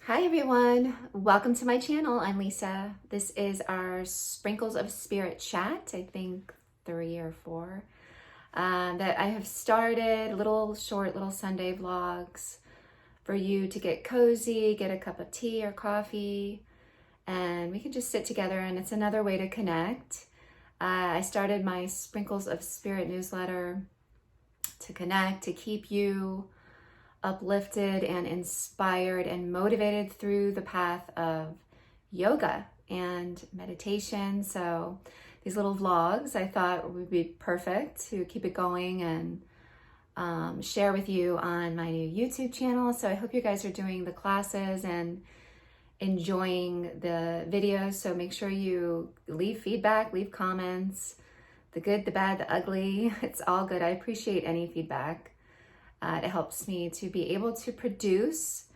Hi everyone, welcome to my channel. I'm Lisa. This is our Sprinkles of Spirit chat, I think 3 or 4, that I have started, little Sunday vlogs for you to get cozy, get a cup of tea or coffee, and we can just sit together, and it's another way to connect. I started my Sprinkles of Spirit newsletter to connect, to keep you uplifted and inspired and motivated through the path of yoga and meditation. So these little vlogs I thought would be perfect to keep it going and share with you on my new YouTube channel. So I hope you guys are doing the classes and enjoying the videos. So make sure you leave feedback, leave comments, the good, the bad, the ugly. It's all good. I appreciate any feedback. It helps me to be able to produce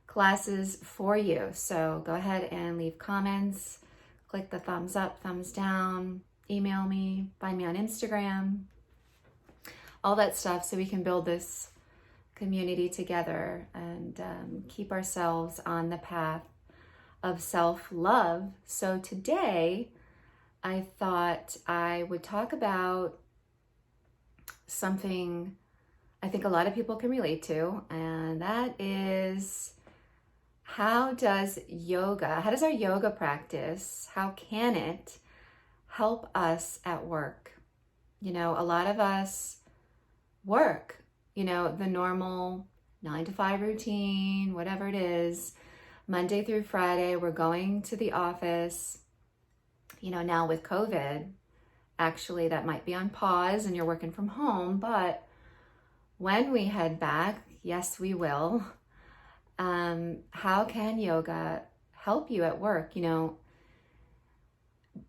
classes for you. So go ahead and leave comments, click the thumbs up, thumbs down, email me, find me on Instagram, all that stuff so we can build this community together and keep ourselves on the path of self-love. So today I thought I would talk about something I think a lot of people can relate to, and that is how does our yoga practice, how can it help us at work? You know, a lot of us work, the normal 9 to 5 routine, whatever it is, Monday through Friday, we're going to the office. Now with COVID, actually that might be on pause and you're working from home, but when we head back, yes, we will. How can yoga help you at work?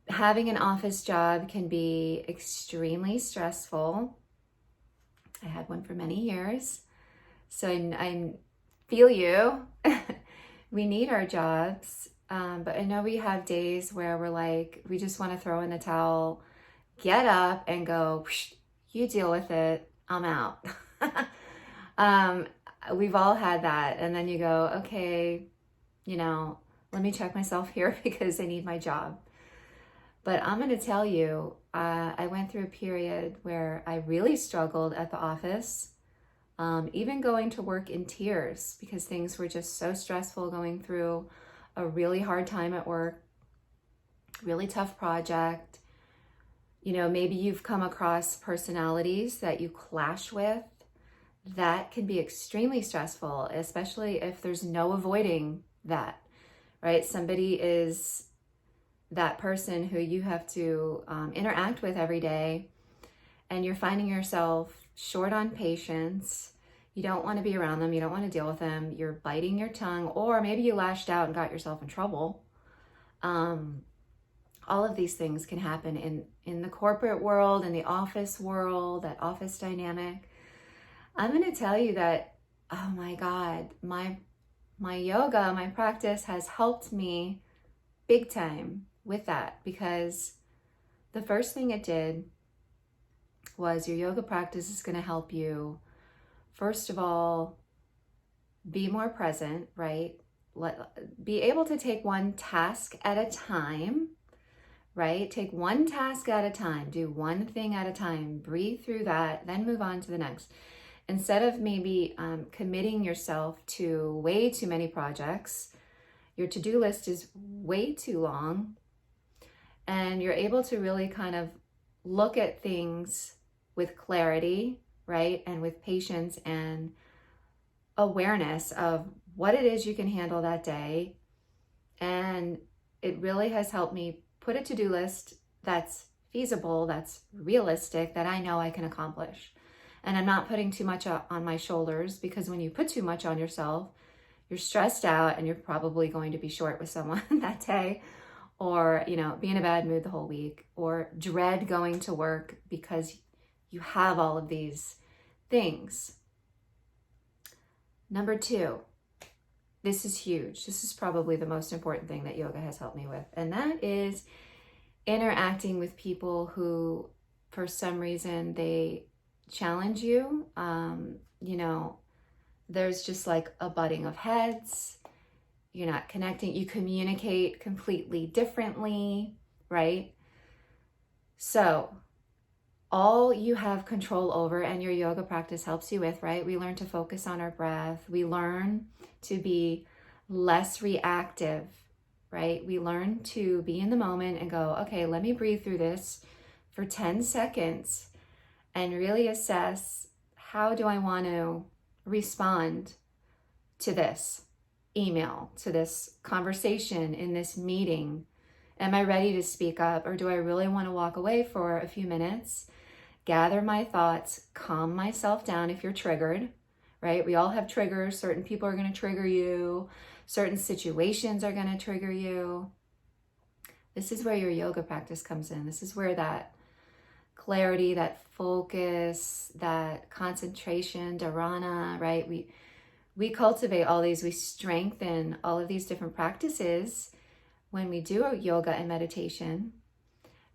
Having an office job can be extremely stressful. I had one for many years, so I feel you. We need our jobs, but I know we have days where we're like, we just want to throw in the towel, get up and go, you deal with it, I'm out. We've all had that. And then you go, okay, let me check myself here because I need my job. But I'm going to tell you, I went through a period where I really struggled at the office, even going to work in tears because things were just so stressful, going through a really hard time at work, really tough project. Maybe you've come across personalities that you clash with. That can be extremely stressful, especially if there's no avoiding that, right? Somebody is that person who you have to interact with every day, and you're finding yourself short on patience. You don't want to be around them. You don't want to deal with them. You're biting your tongue, or maybe you lashed out and got yourself in trouble. All of these things can happen in the corporate world, in the office world, that office dynamic. I'm going to tell you that, oh my God, my yoga, my practice has helped me big time with that, because the first thing it did was your yoga practice is going to help you, first of all, be more present, right? Be able to take one task at a time, right? Take one task at a time, do one thing at a time, breathe through that, then move on to the next. Instead of maybe committing yourself to way too many projects, your to-do list is way too long, and you're able to really kind of look at things with clarity, right? And with patience and awareness of what it is you can handle that day. And it really has helped me put a to-do list that's feasible, that's realistic, that I know I can accomplish. And I'm not putting too much on my shoulders, because when you put too much on yourself, you're stressed out and you're probably going to be short with someone that day, or, be in a bad mood the whole week, or dread going to work because you have all of these things. Number 2, this is huge. This is probably the most important thing that yoga has helped me with. And that is interacting with people who, for some reason, they challenge you. There's just like a butting of heads. You're not connecting. You communicate completely differently, right? So all you have control over, and your yoga practice helps you with, right? We learn to focus on our breath. We learn to be less reactive, right? We learn to be in the moment and go, okay, let me breathe through this for 10 seconds and really assess, how do I want to respond to this email, to this conversation, in this meeting? Am I ready to speak up, or do I really want to walk away for a few minutes, gather my thoughts, calm myself down if you're triggered, right? We all have triggers. Certain people are going to trigger you. Certain situations are going to trigger you. This is where your yoga practice comes in. This is where that clarity, that focus, that concentration, dharana, right? We cultivate all these, we strengthen all of these different practices when we do a yoga and meditation.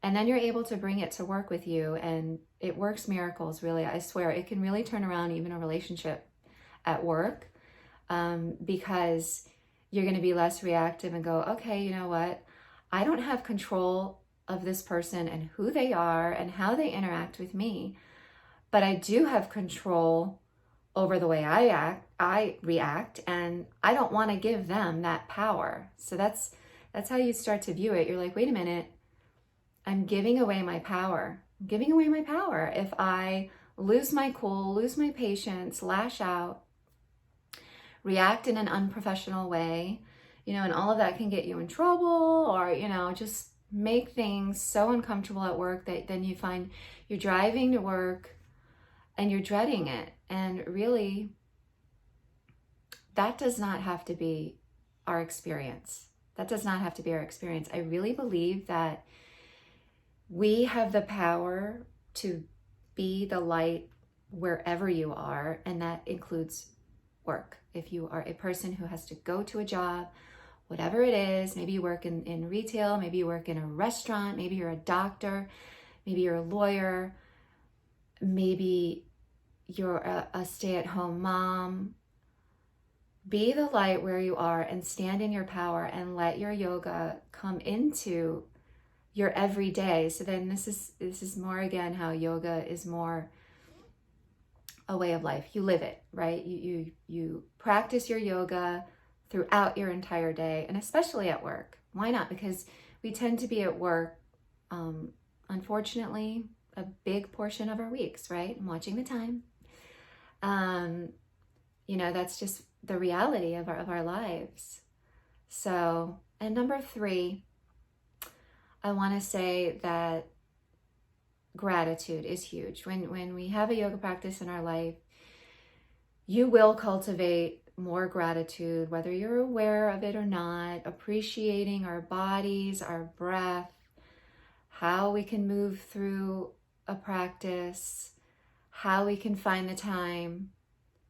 And then you're able to bring it to work with you, and it works miracles, really. I swear, it can really turn around even a relationship at work, because you're going to be less reactive and go, okay, you know what? I don't have control of this person and who they are and how they interact with me, but I do have control over the way I react, and I don't want to give them that power. So that's how you start to view it. You're like, wait a minute, I'm giving away my power. I'm giving away my power if I lose my cool, lose my patience, lash out, react in an unprofessional way, and all of that can get you in trouble, or, just make things so uncomfortable at work that then you find you're driving to work and you're dreading it. And really, that does not have to be our experience. That does not have to be our experience. I really believe that we have the power to be the light wherever you are, and that includes work. If you are a person who has to go to a job, whatever it is, maybe you work in retail, maybe you work in a restaurant, maybe you're a doctor, maybe you're a lawyer, maybe you're a stay-at-home mom. Be the light where you are and stand in your power, and let your yoga come into your everyday. So then this is more, again, how yoga is more a way of life. You live it, right? You practice your yoga throughout your entire day, and especially at work. Why not? Because we tend to be at work, unfortunately, a big portion of our weeks, right? I'm watching the time. That's just the reality of our lives. So, and number 3, I want to say that gratitude is huge. When we have a yoga practice in our life, you will cultivate more gratitude, whether you're aware of it or not, appreciating our bodies, our breath, how we can move through a practice, how we can find the time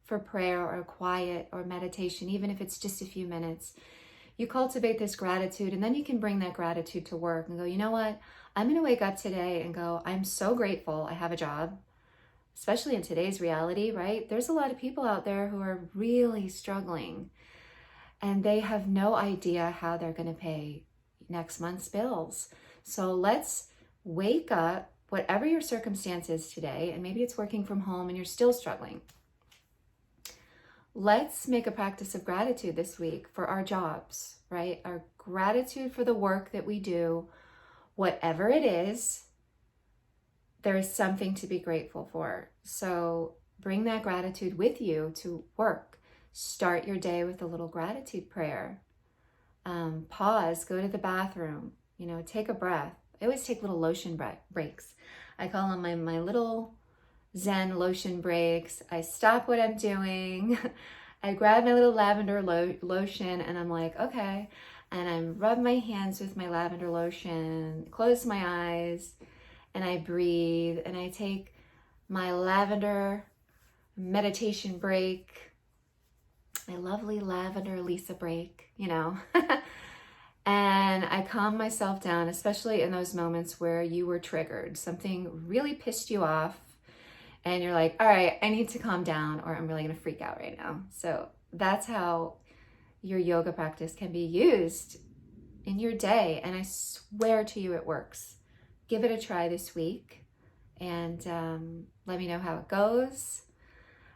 for prayer or quiet or meditation, even if it's just a few minutes. You cultivate this gratitude, and then you can bring that gratitude to work and go, you know what? I'm going to wake up today and go, I'm so grateful I have a job, especially in today's reality, right? There's a lot of people out there who are really struggling, and they have no idea how they're going to pay next month's bills. So let's wake up, whatever your circumstance is today, and maybe it's working from home and you're still struggling. Let's make a practice of gratitude this week for our jobs, right? Our gratitude for the work that we do, whatever it is, there is something to be grateful for. So bring that gratitude with you to work. Start your day with a little gratitude prayer. Pause, go to the bathroom, take a breath. I always take little lotion breaks. I call them my little Zen lotion breaks. I stop what I'm doing. I grab my little lavender lotion, and I'm like, okay. And I rub my hands with my lavender lotion, close my eyes, and I breathe, and I take my lavender meditation break, my lovely lavender Lisa break, and I calm myself down, especially in those moments where you were triggered. Something really pissed you off, and you're like, all right, I need to calm down, or I'm really going to freak out right now. So that's how your yoga practice can be used in your day. And I swear to you, it works. Give it a try this week and let me know how it goes.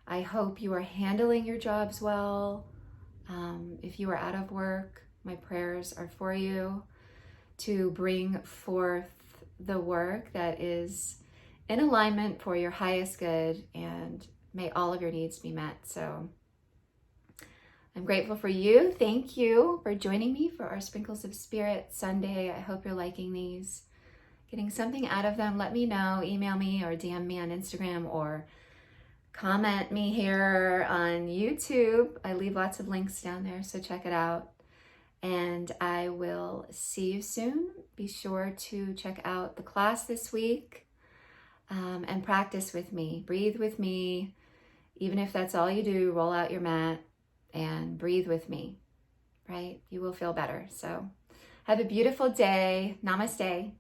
I hope you are handling your jobs well. If you are out of work, my prayers are for you to bring forth the work that is in alignment for your highest good, and may all of your needs be met. So I'm grateful for you. Thank you for joining me for our Sprinkles of Spirit Sunday. I hope you're liking these, getting something out of them. Let me know, email me or DM me on Instagram or comment me here on YouTube. I leave lots of links down there, so check it out. And I will see you soon. Be sure to check out the class this week and practice with me. Breathe with me. Even if that's all you do, roll out your mat and breathe with me, right? You will feel better. So have a beautiful day. Namaste.